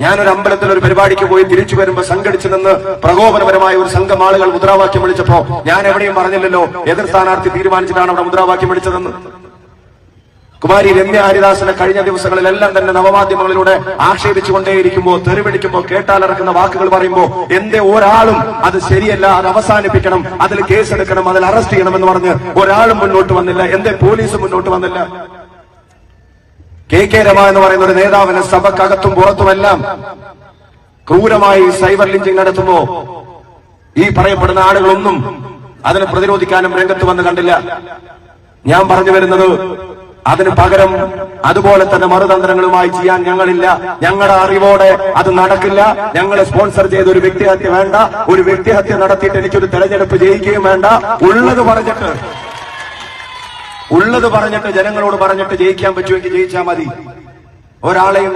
ഞാനൊരു അമ്പലത്തിൽ ഒരു പരിപാടിക്ക് പോയി തിരിച്ചു വരുമ്പോ സംഘടിച്ചു നിന്ന് പ്രകോപനപരമായ ഒരു സംഘം ആളുകൾ മുദ്രാവാക്യം വിളിച്ചപ്പോ ഞാൻ എവിടെയും പറഞ്ഞില്ലല്ലോ എതിർ സ്ഥാനാർത്ഥി തീരുമാനിച്ചിട്ടാണ് അവിടെ മുദ്രാവാക്യം വിളിച്ചതെന്ന്. കുമാരി രമ്യ ഹരിദാസിനെ കഴിഞ്ഞ ദിവസങ്ങളിലെല്ലാം തന്നെ നവമാധ്യമങ്ങളിലൂടെ ആക്ഷേപിച്ചുകൊണ്ടേയിരിക്കുമ്പോ, തെറിവിളിക്കുമ്പോ, കേട്ടാലിറക്കുന്ന വാക്കുകൾ പറയുമ്പോ എന്തേ ഒരാളും അത് ശരിയല്ല, അത് അവസാനിപ്പിക്കണം, അതിൽ കേസെടുക്കണം, അതിൽ അറസ്റ്റ് ചെയ്യണമെന്ന് പറഞ്ഞ് ഒരാളും മുന്നോട്ട് വന്നില്ല? എന്തേ പോലീസ് മുന്നോട്ട് വന്നില്ല? കെ രമ എന്ന് പറയുന്ന ഒരു നേതാവിനെ സഭക്കകത്തും പുറത്തുമെല്ലാം ക്രൂരമായി സൈബർ ലിഞ്ചിങ് നടത്തുമ്പോ ഈ പറയപ്പെടുന്ന ആളുകളൊന്നും അതിനെ പ്രതിരോധിക്കാനും രംഗത്ത് വന്ന് കണ്ടില്ല. ഞാൻ പറഞ്ഞു വരുന്നത്, അതിന് പകരം അതുപോലെ തന്നെ മറുതന്ത്രങ്ങളുമായി ചെയ്യാൻ ഞങ്ങളില്ല. ഞങ്ങളുടെ അറിവോടെ അത് നടക്കില്ല. ഞങ്ങളെ സ്പോൺസർ ചെയ്ത ഒരു വ്യക്തിഹത്യ വേണ്ട. ഒരു വ്യക്തിഹത്യ നടത്തിയിട്ട് എനിക്കൊരു തെരഞ്ഞെടുപ്പ് ജയിക്കുകയും വേണ്ട. ഉള്ളത് പറഞ്ഞിട്ട് ജനങ്ങളോട് പറഞ്ഞിട്ട് ജയിക്കാൻ പറ്റുമെങ്കിൽ ജയിച്ചാൽ മതി. ഒരാളെയും